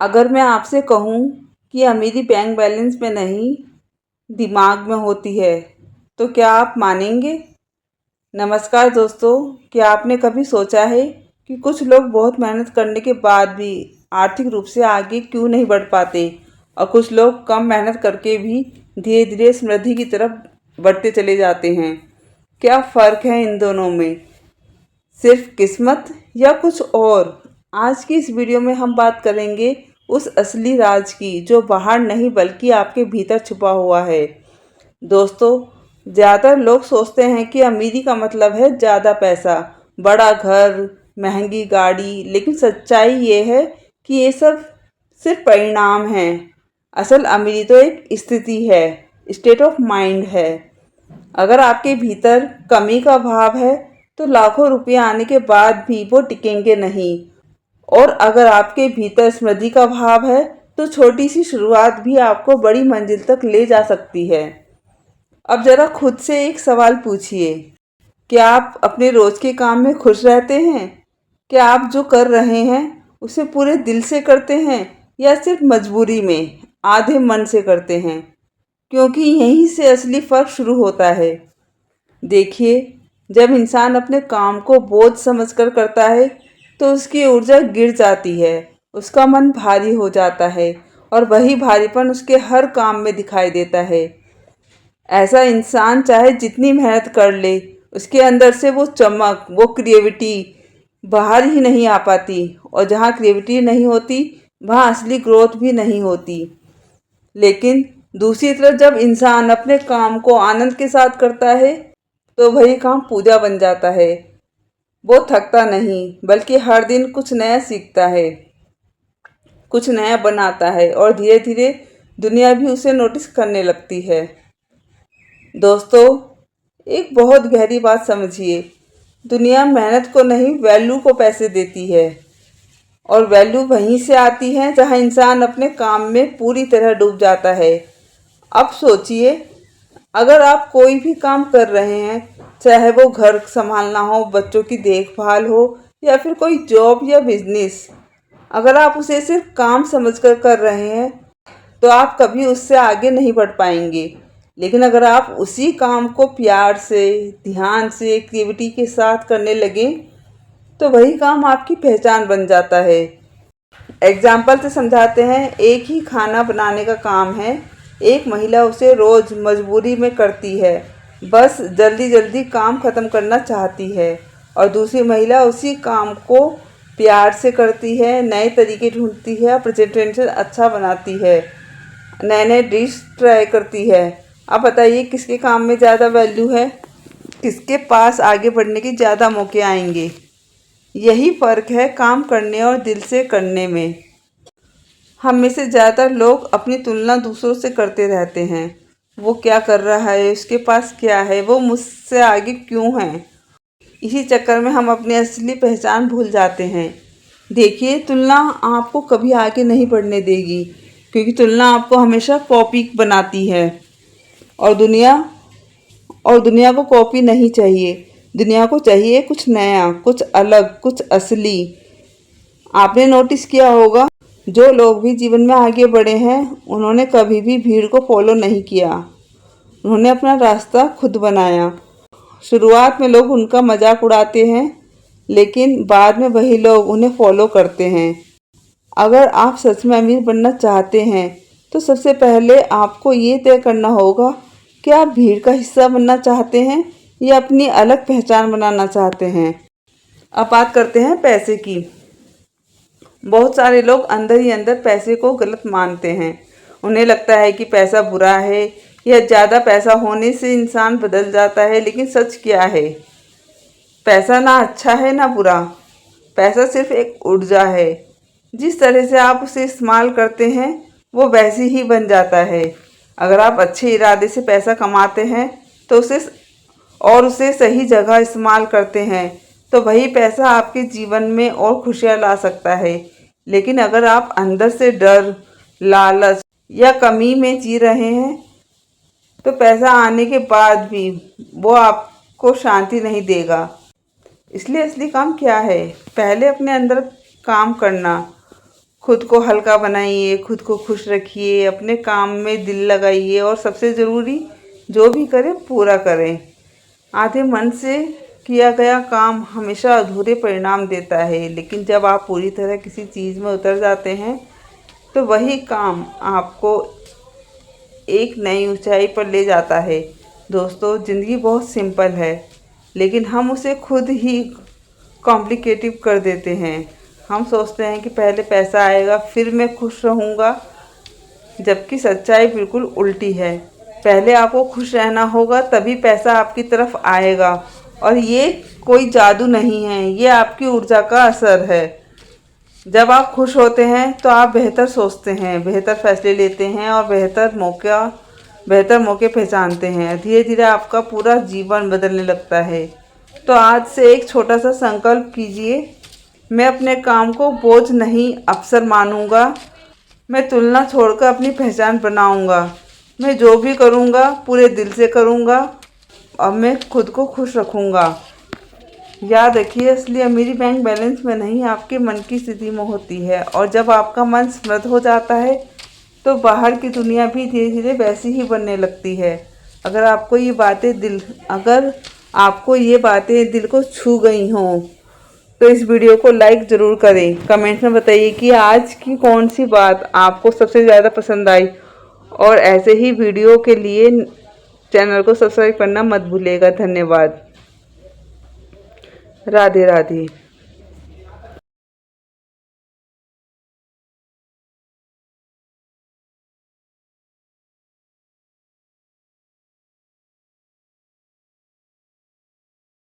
अगर मैं आपसे कहूँ कि अमीरी बैंक बैलेंस में नहीं, दिमाग में होती है, तो क्या आप मानेंगे? नमस्कार दोस्तों, क्या आपने कभी सोचा है कि कुछ लोग बहुत मेहनत करने के बाद भी आर्थिक रूप से आगे क्यों नहीं बढ़ पाते और कुछ लोग कम मेहनत करके भी धीरे धीरे समृद्धि की तरफ बढ़ते चले जाते हैं? क्या फ़र्क है इन दोनों में? सिर्फ किस्मत या कुछ और? आज की इस वीडियो में हम बात करेंगे उस असली राज की जो बाहर नहीं बल्कि आपके भीतर छुपा हुआ है। दोस्तों, ज़्यादातर लोग सोचते हैं कि अमीरी का मतलब है ज़्यादा पैसा, बड़ा घर, महंगी गाड़ी, लेकिन सच्चाई ये है कि ये सब सिर्फ परिणाम हैं। असल अमीरी तो एक स्थिति है, स्टेट ऑफ माइंड है। अगर आपके भीतर कमी का भाव है तो लाखों रुपए आने के बाद भी वो टिकेंगे नहीं, और अगर आपके भीतर समृद्धि का भाव है तो छोटी सी शुरुआत भी आपको बड़ी मंजिल तक ले जा सकती है। अब जरा खुद से एक सवाल पूछिए, क्या आप अपने रोज के काम में खुश रहते हैं? क्या आप जो कर रहे हैं उसे पूरे दिल से करते हैं या सिर्फ मजबूरी में आधे मन से करते हैं? क्योंकि यहीं से असली फर्क शुरू होता है। देखिए, जब इंसान अपने काम को बोझ समझकर करता है तो उसकी ऊर्जा गिर जाती है, उसका मन भारी हो जाता है और वही भारीपन उसके हर काम में दिखाई देता है। ऐसा इंसान चाहे जितनी मेहनत कर ले, उसके अंदर से वो चमक, वो क्रिएटिविटी बाहर ही नहीं आ पाती, और जहाँ क्रिएटिविटी नहीं होती वहाँ असली ग्रोथ भी नहीं होती। लेकिन दूसरी तरफ जब इंसान अपने काम को आनंद के साथ करता है तो वही काम पूजा बन जाता है। वो थकता नहीं बल्कि हर दिन कुछ नया सीखता है, कुछ नया बनाता है, और धीरे धीरे दुनिया भी उसे नोटिस करने लगती है। दोस्तों, एक बहुत गहरी बात समझिए, दुनिया मेहनत को नहीं, वैल्यू को पैसे देती है, और वैल्यू वहीं से आती है जहां इंसान अपने काम में पूरी तरह डूब जाता है। अब सोचिए, अगर आप कोई भी काम कर रहे हैं, चाहे वो घर संभालना हो, बच्चों की देखभाल हो, या फिर कोई जॉब या बिजनेस, अगर आप उसे सिर्फ काम समझकर कर रहे हैं तो आप कभी उससे आगे नहीं बढ़ पाएंगे। लेकिन अगर आप उसी काम को प्यार से, ध्यान से, क्रिएटिविटी के साथ करने लगें तो वही काम आपकी पहचान बन जाता है। एग्जाम्पल से समझाते हैं, एक ही खाना बनाने का काम है। एक महिला उसे रोज़ मजबूरी में करती है, बस जल्दी जल्दी काम ख़त्म करना चाहती है, और दूसरी महिला उसी काम को प्यार से करती है, नए तरीके ढूंढती है, प्रेजेंटेशन अच्छा बनाती है, नए नए डिश ट्राई करती है। अब बताइए किसके काम में ज़्यादा वैल्यू है, किसके पास आगे बढ़ने के ज़्यादा मौके आएंगे? यही फ़र्क है काम करने और दिल से करने में। हम में से ज़्यादातर लोग अपनी तुलना दूसरों से करते रहते हैं। वो क्या कर रहा है, उसके पास क्या है, वो मुझसे आगे क्यों है। इसी चक्कर में हम अपनी असली पहचान भूल जाते हैं। देखिए, तुलना आपको कभी आगे नहीं बढ़ने देगी, क्योंकि तुलना आपको हमेशा कॉपी बनाती है, और दुनिया को कॉपी नहीं चाहिए। दुनिया को चाहिए कुछ नया, कुछ अलग, कुछ असली। आपने नोटिस किया होगा, जो लोग भी जीवन में आगे बढ़े हैं उन्होंने कभी भी भीड़ को फॉलो नहीं किया, उन्होंने अपना रास्ता खुद बनाया। शुरुआत में लोग उनका मजाक उड़ाते हैं, लेकिन बाद में वही लोग उन्हें फॉलो करते हैं। अगर आप सच में अमीर बनना चाहते हैं तो सबसे पहले आपको ये तय करना होगा कि आप भीड़ का हिस्सा बनना चाहते हैं या अपनी अलग पहचान बनाना चाहते हैं। अब बात करते हैं पैसे की। बहुत सारे लोग अंदर ही अंदर पैसे को गलत मानते हैं। उन्हें लगता है कि पैसा बुरा है या ज़्यादा पैसा होने से इंसान बदल जाता है, लेकिन सच क्या है? पैसा ना अच्छा है ना बुरा, पैसा सिर्फ एक ऊर्जा है। जिस तरह से आप उसे इस्तेमाल करते हैं वो वैसे ही बन जाता है। अगर आप अच्छे इरादे से पैसा कमाते हैं तो उसे सही जगह इस्तेमाल करते हैं तो वही पैसा आपके जीवन में और खुशियाँ ला सकता है। लेकिन अगर आप अंदर से डर, लालच या कमी में जी रहे हैं तो पैसा आने के बाद भी वो आपको शांति नहीं देगा। इसलिए असली काम क्या है? पहले अपने अंदर काम करना, खुद को हल्का बनाइए, खुद को खुश रखिए, अपने काम में दिल लगाइए और सबसे ज़रूरी जो भी करें पूरा करें। आधे मन से किया गया काम हमेशा अधूरे परिणाम देता है, लेकिन जब आप पूरी तरह किसी चीज़ में उतर जाते हैं तो वही काम आपको एक नई ऊंचाई पर ले जाता है। दोस्तों, ज़िंदगी बहुत सिंपल है, लेकिन हम उसे खुद ही कॉम्प्लिकेटिव कर देते हैं। हम सोचते हैं कि पहले पैसा आएगा फिर मैं खुश रहूँगा, जबकि सच्चाई बिल्कुल उल्टी है। पहले आपको खुश रहना होगा, तभी पैसा आपकी तरफ आएगा। और ये कोई जादू नहीं है, ये आपकी ऊर्जा का असर है। जब आप खुश होते हैं तो आप बेहतर सोचते हैं, बेहतर फैसले लेते हैं और बेहतर मौके पहचानते हैं। धीरे धीरे आपका पूरा जीवन बदलने लगता है। तो आज से एक छोटा सा संकल्प कीजिए, मैं अपने काम को बोझ नहीं अवसर मानूंगा। मैं तुलना छोड़कर अपनी पहचान बनाऊंगा। मैं जो भी करूंगा पूरे दिल से करूंगा और मैं खुद को खुश रखूंगा। याद रखिए, असली अमीरी बैंक बैलेंस में नहीं, आपके मन की स्थिति में होती है। और जब आपका मन समृद्ध हो जाता है तो बाहर की दुनिया भी धीरे धीरे वैसी ही बनने लगती है। अगर आपको ये बातें दिल को छू गई हों तो इस वीडियो को लाइक ज़रूर करें। कमेंट में बताइए कि आज की कौन सी बात आपको सबसे ज़्यादा पसंद आई। और ऐसे ही वीडियो के लिए चैनल को सब्सक्राइब करना मत भूलिएगा। धन्यवाद। राधे राधे।